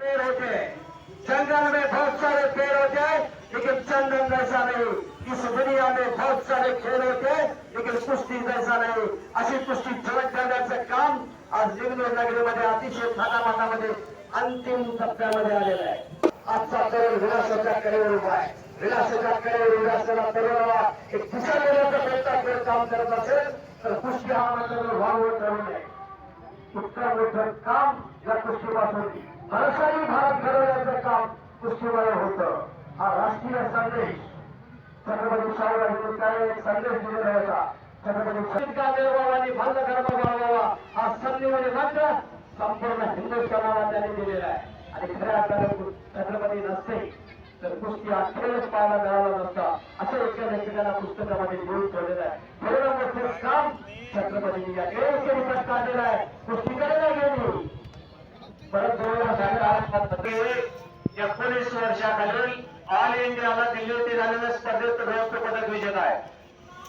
पेड़ होते हैं, जंगल में बहुत सारे पेड़ होते हैं, लेकिन चंदन जैसा नहीं। इस दुनिया में बहुत सारे खेल होते हैं, लेकिन कुश्ती जैसा नहीं। अशी कुस्ती झलक करण्याचं काम आज लिंगलोर नगरीमध्ये अतिशय थाटामाटामध्ये अंतिम टप्प्यामध्ये आलेलं आहे। आजचा तरुण विलासाच्या कडेवर उभा आहे, विलासाच्या कडेवर उभा असलेला तरुणाला एक दिशा देण्याचा प्रयत्न काम करत असेल तर कुस्ती हा मात्र वावर ठरवू नये। उत्तम मोठं काम या कुस्तीपासून हरसाई भारत घडवण्याचं काम कुस्तीमुळे होतं। हा राष्ट्रीय संदेश छत्रपती शाहू काय एक संदेश दिलेला होता। छत्रपती आणि भंग कर्म गावावा हा संधीमध्ये मात्र संपूर्ण हिंदुस्थानाला त्यांनी दिलेला आहे। आणि खऱ्या अर्थाने छत्रपती नसते तर कुस्ती हा खेळच पाहायला मिळाला नसता, असं एकेकाला पुस्तकामध्ये लिहून ठेवलेलं आहे। एवढं मोठं काम छत्रपतींनी या केळीच्या काढलेलं आहे, कुस्तीकडे नाही गेली। परत 19 वर्षाखालील ऑल इंडियाला दिल्ली येथे झालेल्या स्पर्धेत रौप्य पदक विजेता आहे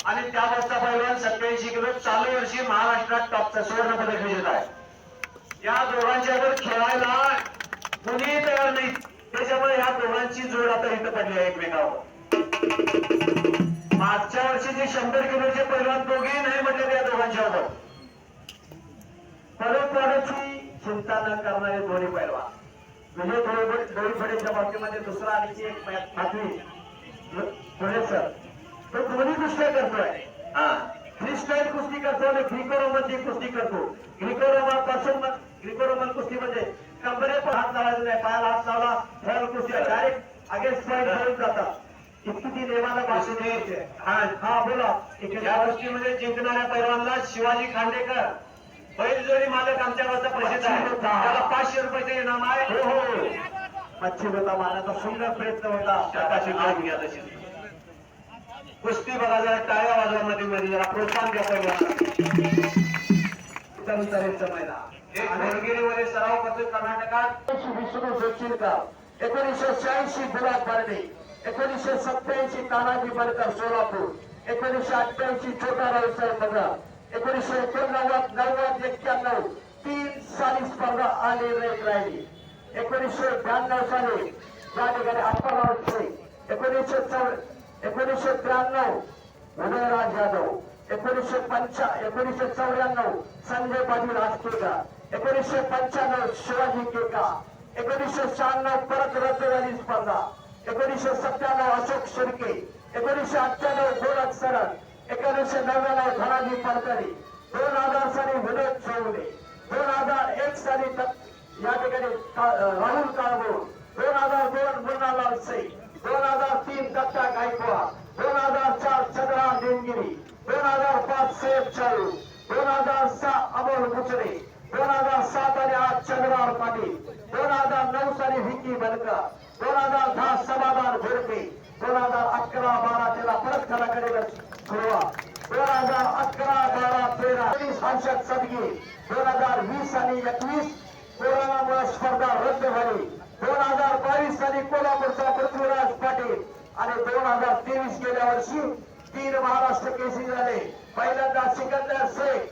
आणि त्यावरचा पैलवान 87 किलो चालू वर्षी महाराष्ट्रात टॉपचा सुवर्ण पदक विजेता आहे। या दोघांच्या वर खेळायला कुणीही तयार नाही, त्याच्यामुळे या दोघांची जोड आता इथं पडली आहे एकमेकावर। मागच्या वर्षीचे 100 किलोचे पैलवान दोघेही नाही म्हटले या दोघांच्यावर। परत वाढीची चिंता न करणारे दोन्ही पैलवान विजय दोरीफडेच्या बाबतीमध्ये दुसरा आणि एक बातमी पुढे सर तो दोन्ही कुस्त्या करतोय। फ्री स्टाईल कुस्ती करतो आणि ग्रीको रोमनची कुस्ती करतो। ग्रीको रोमन पासून ग्रीको रोमन कुस्ती म्हणजे कंबरेवर हात लावायचा नाही, पायाला हात लावला फॉल कुस्ती डायरेक्ट अगेन्स्ट पॉईंट घेऊन जातात। इतकी ती नेमाला भाषण द्यायची। हा बोला। या कुस्तीमध्ये जिंकणाऱ्या पैलवानला शिवाजी खांडेकर बैलजोडी मालक आमच्या गावचा प्रसिद्ध आहे, त्याला 500 रुपयाचे इनाम आहे। हो हो, पश्चिम होता मारण्याचा सुंदर प्रयत्न होता, त्याची गाठ घ्या तशी कुस्ती बघा जरा टाळ्या वाजवण्यामध्ये मध्ये जरा प्रोत्साहन द्या पैलवानाला। मैदान निलगिरीमध्ये सराव करतोय कर्नाटकात। विष्णू जोशीलकर 1986 गुलाब बर्डे, 1987 तानाजी बडकर सोलापूर, 1988 छोटा रावसाहेब मगर, 1989 91 3 साली स्पर्धा आली राहिली। 1992 साली या ठिकाणी अप्पाराव शेख, 1993 उदयराज यादव, 1994 संजय पाटील आस्तेकर, 1995 शिवाजी केका, 1996 परत रद्द झाली स्पर्धा, 1997 अशोक शिर्के, 1998 गोरख सरळ, 1999 धनाजी पडकरी, 2000 साली विनोद चौले, 2001 साली या ठिकाणी राहुल काळगोळ, 2002 मुन्नालाल शेख, 2003 दत्ता गायकवाड, 2004 चंद्रहार देवगिरी, 2005 सैयद चालू, 2006 अमोल कुचरे, 2007 आणि 8 चंद्रहार पाटील, 2009 साली विकी बनकर, 2010 समाधान घोडके, 2011-12 त्याला परत कलाकडे सुरुवात, 2011-12-13 सांसद सदगी, 2020 आणि 21 कोरोनामुळे स्पर्धा रद्द झाली, 2022 साली कोल्हापूरचा पृथ्वीराज पाटील आणि 2023 गेल्या वर्षी 3 महाराष्ट्र केसरी झाले। पहिल्यांदा सिकंदर शेख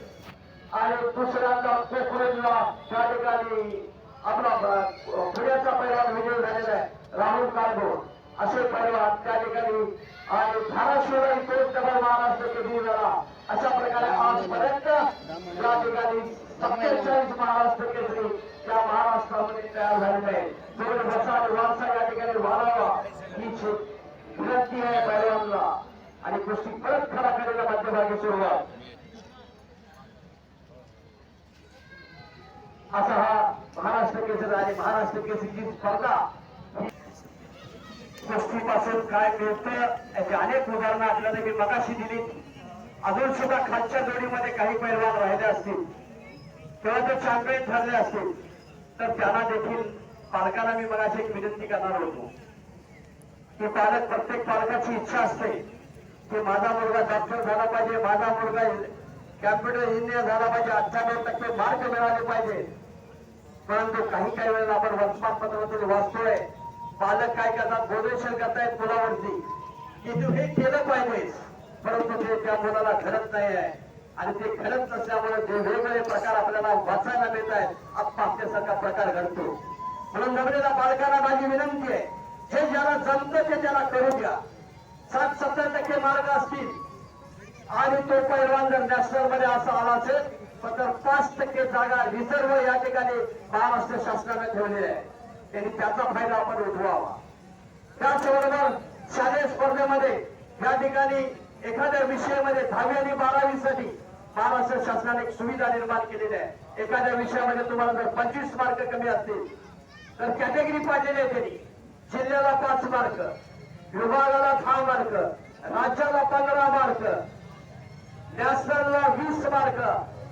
आणि दुसऱ्यांदा पोखरेजला त्या ठिकाणी आपला पुण्याचा पैलवान विजय झालेला आहे राहुल काळगोळ, असे पैलवान त्या ठिकाणी आणि धाराशिवला तोच डबल महाराष्ट्र केसरी झाला। अशा प्रकारे आजपर्यंत या ठिकाणी 47 महाराष्ट्र केसरी त्या महाराष्ट्रामध्ये तयार झालेले आहे। दोन बसा आणि वारसा या ठिकाणी वाढावा ही विनंती आहे पैलवानला आणि कुस्ती परत खरा करेला मध्यभागी सुरुवात। असा हा महाराष्ट्र केसरी आणि महाराष्ट्र केसरीची स्पर्धा कुस्तीपासून काय मिळतं याची अनेक उदाहरणं आपल्याला मी मगाशी दिली। अजून सुद्धा खालच्या जोडीमध्ये काही पैलवान राहिले असतील तेव्हा ते चॅम्पियन ठरले असतील तर त्यांना देखील पालकांना मी मगाशी एक विनंती करणार होतो की पालक प्रत्येक पालकाची इच्छा असते की माझा मुलगा डॉक्टर झाला पाहिजे, माझा मुलगा कॅम्प्युटर इंजिनियर झाला पाहिजे, 98% मार्क मिळाले पाहिजे। परंतु काही वेळेला आपण वर्तमानपत्रातून वाचतोय पालक काय करतात, बोधेशन करतायत मुलावरती की तू हे केलं पाहिजेस, परंतु ते त्या मुलाला घडत नाही आहे आणि ते घडत नसल्यामुळे जे वेगवेगळे प्रकार आपल्याला वाचायला मिळत आहेत आत्महत्येसारखा प्रकार घडतो। म्हणून नवलेल्या बालकांना माझी विनंती आहे, जे ज्याला जमतं ते त्याला करू द्या. 60-70% मार्ग असतील आणि तो पैलवान जर नॅशनल मध्ये असा आला असेल तर 5% जागा रिझर्व्ह या ठिकाणी महाराष्ट्र शासनाने ठेवलेली आहे. त्यांनी त्याचा फायदा आपण उठवावा. त्याचबरोबर शालेय स्पर्धेमध्ये या ठिकाणी एखाद्या विषयामध्ये 10वी आणि 12वी साठी महाराष्ट्र शासनाने एक सुविधा निर्माण केलेली आहे. एखाद्या विषयामध्ये तुम्हाला जर 25 मार्क कमी असतील तर कॅटेगरी पाहिजे आहे त्यांनी. जिल्ह्याला 5 मार्क, विभागाला 10 मार्क, राज्याला 15 मार्क, नॅशनलला 20 मार्क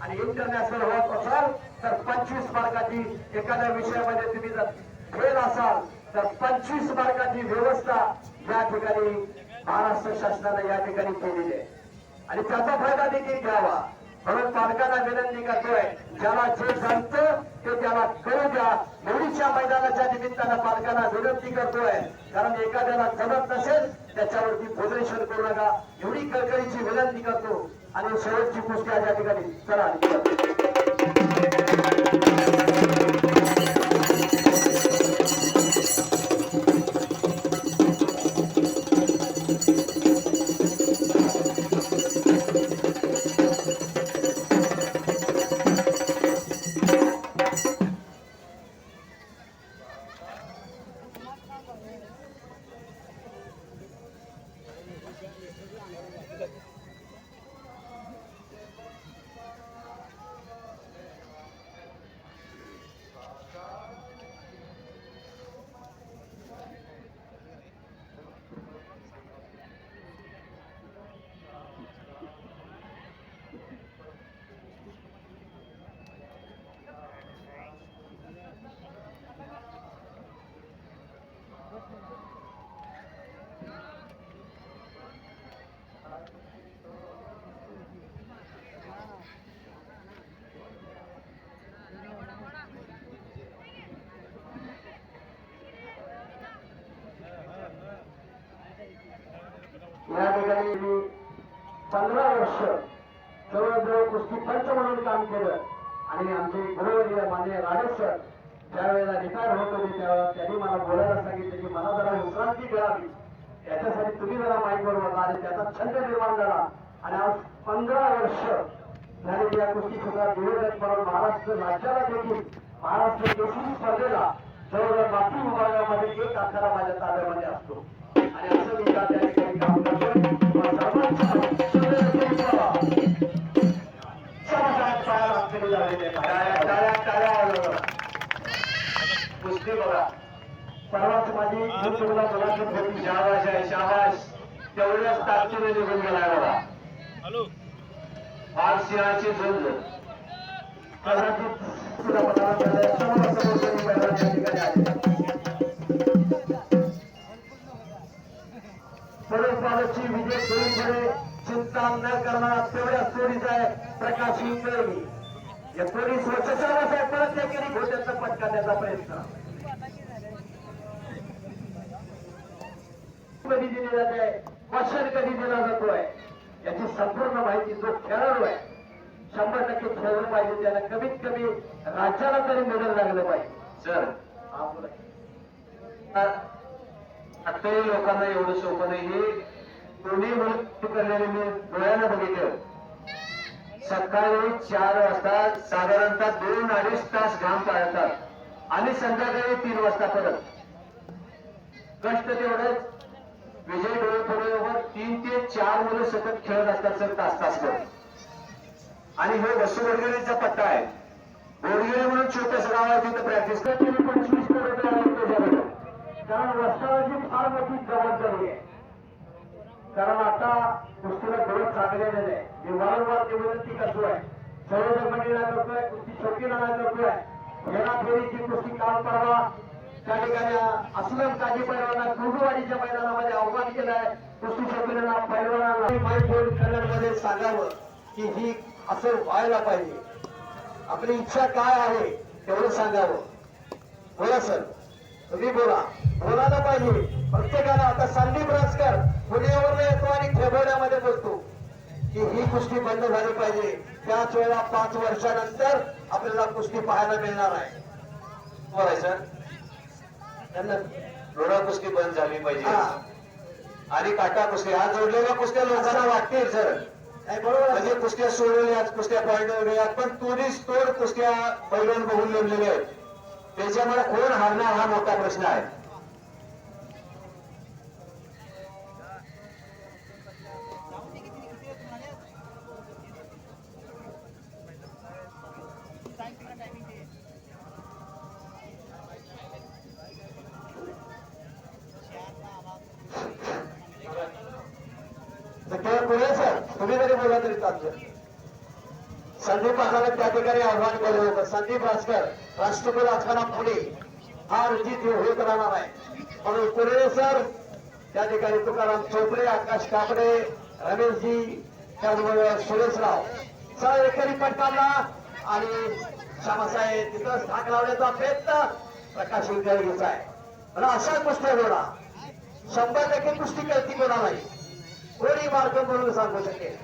आणि इंटरनॅशनल होत असाल तर 25 मार्काची एखाद्या विषयामध्ये तुम्ही जर फेल असाल तर 25 मार्काची व्यवस्था या ठिकाणी महाराष्ट्र शासनाने या ठिकाणी केलेली आहे आणि त्याचा फायदा देखील घ्यावा. म्हणून पालकांना विनंती करतोय, ज्याला जे जमतं ते त्याला करू द्या. होळीच्या मैदानाच्या निमित्तानं पालकांना विनंती करतोय, कारण एखाद्याला जमत नसेल त्याच्यावरती बोधरेशन करू नका एवढी कळकळीची विनंती करतो. आणि शेवटची गोष्ट या ठिकाणी चला या ठिकाणी मी 15 वर्ष जवळजवळ कुस्ती पंच म्हणून काम केलं आणि आमचे गुरुवर्य माननीय राणे सर ज्यावेळेला रिटायर होत होते त्यावेळेला त्यांनी मला बोलायला सांगितलं की मला जरा विश्रांती मिळावी, त्याच्यासाठी तुम्ही जरा माईकवर बघा आणि त्याचा छंद निर्माण झाला आणि आज 15 वर्ष झालेली या कुस्ती क्षेत्रात निवेदन म्हणून महाराष्ट्र राज्याला देखील महाराष्ट्र केसरी स्पर्धेला जवळजवळ बाकी विभागामध्ये 1 आखाडा माझ्या ताब्यामध्ये असतो आणि असं मी त्या ठिकाणी काम करतोय. कुस्ती बघा परवाच माझी युट्यूबला मुलाखत होती. शाबाश आहे, शाबाश. तेवढ्याच ताकदीने निघून गेलाय बघा. आज सिंहाची झुंज कदाचित तुला परस्पराची विजय सोयीकडे चिंता न करणार तेवढ्या स्टोरीचा आहे प्रकाश इंगळी. या पोलीस वर्षाचाराच आहे परत देखील घोट्याचा पटकावण्याचा प्रयत्न कधी दिली जाते, क्वेश्चन कधी दिला जातोय याची संपूर्ण माहिती जो खेळाडू आहे 100% खेळलं पाहिजे. त्याला कमीत कमी राज्याला तरी मेडल लागलं पाहिजे. सर आताही लोकांना एवढं सोपं नाही. हे दोन्ही मुलं करणारे मी डोळ्यानं बघितलं. सकाळी 4 वाजता साधारणतः 2-2.5 तास घाम काढतात आणि संध्याकाळी 3 वाजता परत. कष्ट तेवढंच. विजय डोळेपुरेवर 3 ते 4 मुलं सतत खेळत असतात सर तास आणि हे वसू वडगेरीचा पट्टा आहे. वडगेरी म्हणून छोटस गाव आहे, तिथं प्रॅक्टिस करते. 25 करोड रुपये आहे त्याच्याकडे, कारण रस्त्यावरची फार मोठी जबाबदारी आहे. कारण आता कुस्तीला गरज चांगलेलं नाही. मी वारंवार ती विनंती करतोय, संयोजक मंडळीला करतोय, कुस्ती शौकीनाला करतोय. फेरीची कुस्ती काल परवा त्या ठिकाणी असलम काजी पैलवानांना कुर्डुवाडीच्या मैदानामध्ये आव्हान केलं आहे. कुस्ती शौकीनांना पैलवानांना माईक करण्यामध्ये सांगावं की ही असं व्हायला पाहिजे. आपली इच्छा काय आहे तेवढं सांगावं. बोला सर, तुम्ही बोलायला पाहिजे प्रत्येकाला. आता संदीप राजकर पुण्यावर येतो आणि खेबोड्यामध्ये बोलतो की ही कुस्ती बंद झाली पाहिजे. त्याच वेळेला 5 वर्षानंतर आपल्याला कुस्ती पाहायला मिळणार आहे. बोलाय सर. त्यांना लोढा कुस्ती बंद झाली पाहिजे हा आणि काटा कुस्ती हा जोडलेल्या कुस्त्या लोकांना वाटतील सर नाही बरोबर म्हणजे कुस्त्या सोडवल्यात कुस्त्या पॉईंट वगैरे पण तोडीस तोड कुस्त्या पैलवान बघून नेमलेल्या आहेत त्याच्यामुळे कोण हारणार हा मोठा प्रश्न आहे पुढे सर तुम्ही जरी बोला तरी चालतं संदीप भास्कर त्या ठिकाणी आव्हान केलं होतं संदीप भास्कर राष्ट्रकुल आखाडा पुणे हा रणजित होत राहणार आहे म्हणून पुढे सर त्या ठिकाणी तुकाराम चोपडे आकाश कापडे रमेशजी त्याचबरोबर सुरेशराव सर एकरी पटकावला आणि श्यामासाहेब तिथं धाक लावण्याचा प्रयत्न प्रकाश विद्यार्थीचा आहे पण अशा कुस्त्या जोडा 100% कुस्ती करती कोणा नाही कोणी मार्ग म्हणून सांगू शकेल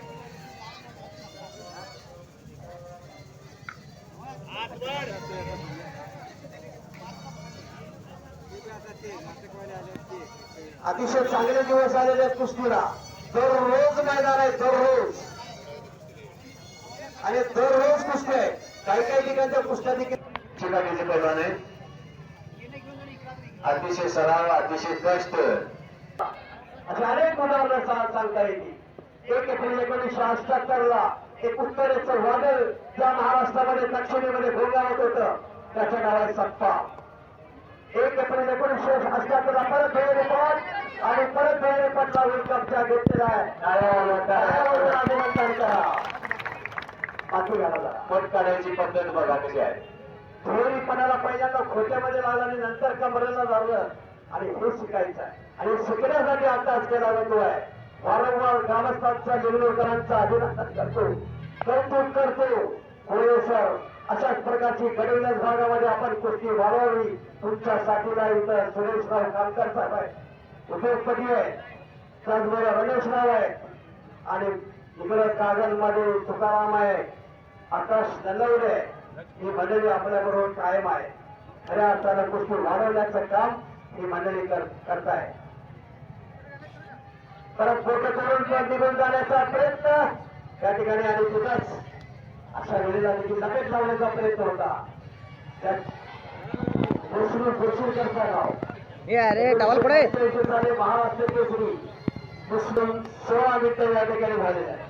अतिशय चांगले दिवस आलेले आहेत कुस्तीला दररोज मैदान आहे दररोज आणि दररोज कुस्ती आहे काही काही ठिकाणच्या कुस्त्या देखील चिकाटीचे पैलवान आहेत अतिशय सराव अतिशय कष्ट असे अनेक उदाहरणं सांगता येतील 1 एप्रिल 1978 ला एक उत्तरेचं वादळ ज्या महाराष्ट्रामध्ये दक्षिणेमध्ये घोंगावत होतं त्याचं नाव आहे सप्पा 1 एप्रिल 1978 ला परत भेळ रिपोर्ट आणि परत भेळ रिपोर्टला वर्ल्ड कपचा घेतलेला आहे बाकी घाला जरा पट काढायची पद्धत बघा कशी आहे थोडीपणाला पहिल्यांदा खोट्यामध्ये लागला आणि नंतर कमरेला लागलं आणि हे शिकायचं आहे आणि शिकण्यासाठी अभ्यास केला जातो आहे वारंवार ग्रामस्थांचा निवडणुकांचा अभिनंदन करतो होय सर अशाच प्रकारची गडहिंग्लज भागामध्ये आपण कुस्ती वाढवावी तुमच्या साथीला इथं सुरेशराव कामकर साहेब आहे उद्योगपती आहे त्याचबरोबर रमेशराव आहे आणि इकडे कागलमध्ये तुकाराम आहे आकाश नलवडे ही मंडळी आपल्याबरोबर कायम आहे खऱ्या अर्थानं कुस्ती वाढवण्याचं काम ही मंडळी करताय परत फोटो करून निघून जाण्याचा प्रयत्न त्या ठिकाणी आणि तिथंच अशा वेळेला देखील लपेट लावण्याचा प्रयत्न होता करता गाव महाराष्ट्र केसरी मुस्लिम 16 मिनिटं या ठिकाणी झालेले आहे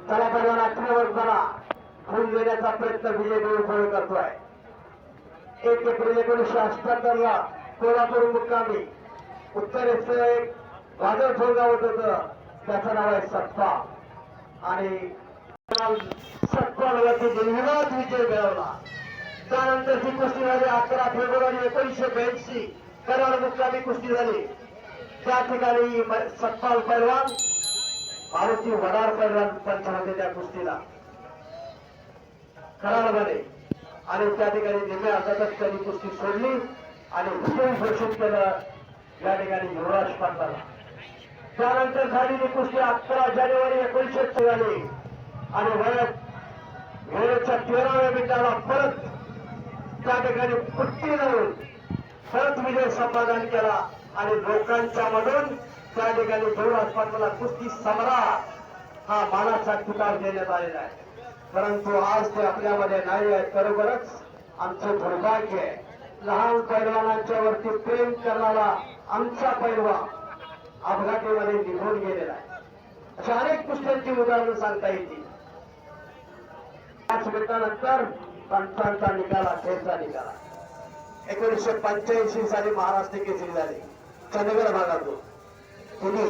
चला पहिला आठवड्यावर जरा फुल देण्याचा प्रयत्न विजय देऊळ करतोय 1 एप्रिल 1978 ला कोल्हापूर मुक्कामी उत्तरेचं एक वादळ ठोंगावत होतं त्याचं नाव आहे सत्पा आणि सत्पावरती निर्विवाद विजय मिळवला त्यानंतरची कुस्ती झाली 11 फेब्रुवारी 1982 कराड मुक्कामी कुस्ती झाली त्या ठिकाणी सत्पाल पैलवान मारुती वडार पैलवान पंच होते त्या कुस्तीला कराडमध्ये आणि त्या ठिकाणी निम्या अर्धातच त्यांनी कुस्ती सोडली आणि विजय घोषित केलं या ठिकाणी युवराज पाटलाला त्यानंतर झालेली कुस्ती 11 जानेवारी 1900 झाली आणि वेळेच्या 13व्या मिनिटाला परत त्या ठिकाणी कुस्ती लावून परत विजय संपादन केला आणि लोकांच्या मधून त्या ठिकाणी युवराज पाटलाला कुस्ती सम्राट हा मानाचा किताब देण्यात आलेला आहे परंतु आज ते आपल्यामध्ये नाही आहे खरोखरच आमचं दुर्भाग्य आहे लहान पैलवानांच्या वरती प्रेम करणारा आमचा पैलवान अपघातामध्ये निघून गेलेला आहे अशा अनेक कुस्त्यांची उदाहरणं सांगता येतील 5 मिनिटानंतर पंचांचा निकाला खेळचा निकाला 1985 साली महाराष्ट्र केसरी झाली चंदगड भागातून तुम्ही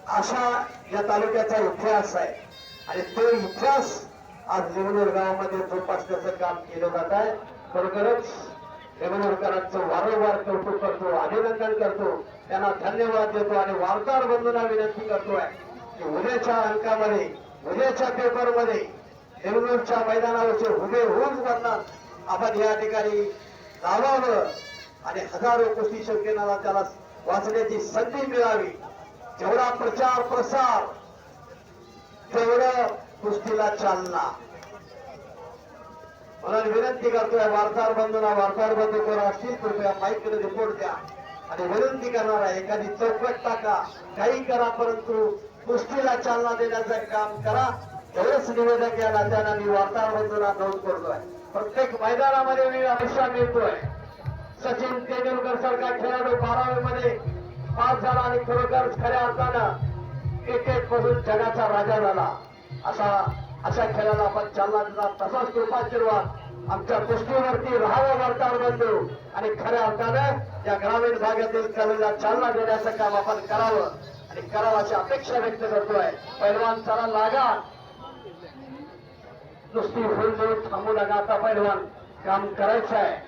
अशा या तालुक्याचा इतिहास आहे आणि तो इतिहास आज लिंगनूर गावामध्ये जोपासण्याचं काम केलं जात आहे. खरोखरच लिंगनूरकरांचं वारंवार कौतुक करतो, अभिनंदन करतो, त्यांना धन्यवाद देतो आणि वार्ताहर बंधूंना विनंती करतोय की उद्याच्या अंकामध्ये, उद्याच्या पेपरमध्ये लिंगनूरच्या मैदानावरचे हुबेहूब वर्णन आपण या ठिकाणी लावावं आणि हजारो कुस्ती शौकीनाला त्याला वाचण्याची संधी मिळावी. जेवढा प्रचार प्रसार तेवढं कुस्तीला चालना. म्हणून विनंती करतोय वार्ताहर बंधूंना, वार्ताहर बंधू कोण असतील कृपया माईककडे रिपोर्ट द्या आणि विनंती करणार आहे एखादी चौकट टाका, काही करा, परंतु कुस्तीला चालना देण्याचं काम करा. एवढंच निवेदक या नात्यानं मी वार्ताहर बंधूंना नोंद करतोय. प्रत्येक मैदानामध्ये मी अपेक्षा मिळतोय. सचिन तेंडुलकर सारखा खेळाडू 12वी मध्ये पास झाला आणि खरोखर खऱ्या अर्थानं क्रिकेट मधून जगाचा राजा झाला. अशा खेळाला आपण चालना देणार. तसाच कृपाशीर्वाद आमच्या कुस्तीवरती राहावं वार्ताहर बंधू आणि खऱ्या अर्थानं या ग्रामीण भागातील कलेला चालना देण्याचं काम आपण करावं आणि करावं अशी अपेक्षा व्यक्त करतोय. पैलवान चला लागा, नुसती हुलधूल थांबू नका. आता पैलवान काम करायचं आहे.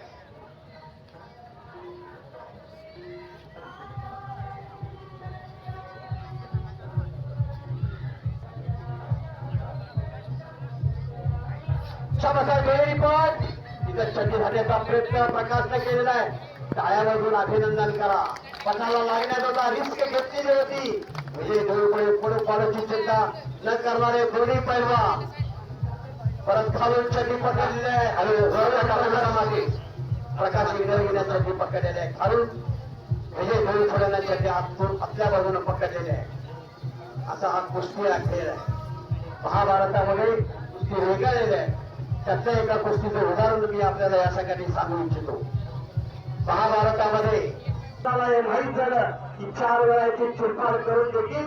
पण तिथं चंडी झाल्याचा प्रयत्न प्रकाशने केलेला आहे. टाळ्या वाजून अभिनंदन करा. पटाला लागण्यात होता, रिस्क घेतलेली होती. म्हणजे पुढे पाण्याची चिंता न करणारे दोन्ही पैलवान परत खालून चंडी पकडलेले आहे आणि मागे प्रकाश घेण्यासाठी पकडलेले आहे. खालून म्हणजे दोन्ही थोड्यांना चंडी आतून आपल्या बाजूने पकडलेले आहे. असा हा कुस्ती हा खेळ आहे. महाभारतामध्ये कुस्ती रेगाळलेले आहे. त्यातल्या एका गोष्टीचं उदाहरण मी आपल्याला या सगळ्यांनी सांगू इच्छितो. महाभारतामध्ये मला हे माहीत झालं की 4 वेळाची चिरफाड करून देखील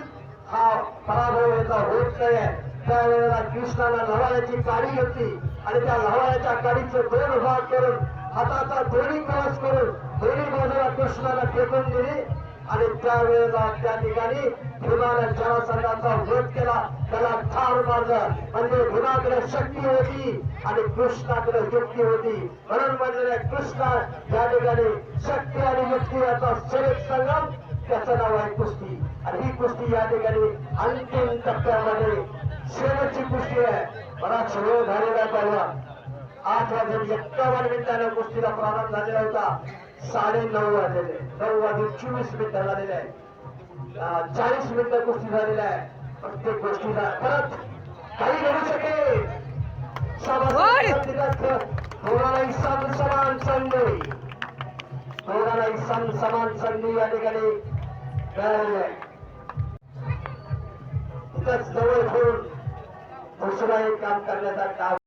हा पराभव याचा होत नाही. त्यावेळेला कृष्णाला लवाळ्याची काडी घेतली आणि त्या लवाळ्याच्या काडीचे 2 भाग करून हाताचा दोन्ही क्रॉस करून दोन्ही बाजूला कृष्णाला फेकून दिली आणि त्यावेळेला त्या ठिकाणी भीमाने जरासंधाचा वध केला, त्याला ठार मारलं. म्हणजे भीमाकडे शक्ती होती आणि कृष्णाकडे युक्ती होती. म्हणून म्हणलेले कृष्णा या ठिकाणी शक्ती आणि युक्ती याचा शरीर संगम, त्याचं नाव आहे कुस्ती. आणि ही कुस्ती या ठिकाणी अंतिम टप्प्यामध्ये शेवटची कुस्ती आहे. बराच वेळ झालेला पहिला 8 वाजून 51 मिनिटाने कुस्तीला प्रारंभ झालेला होता. 9:30 वाजलेले, 9:24 झालेले आहे. 40 मिनिटं कुस्ती झालेली आहे. प्रत्येक गोष्टीला परत काही घडू शकेल. दोघांनाही समान संधी, दोघांनाही समान संधी या ठिकाणी मिळालेली आहे. इथंच जवळ ठेवून दुसरा एक काम करण्याचा काम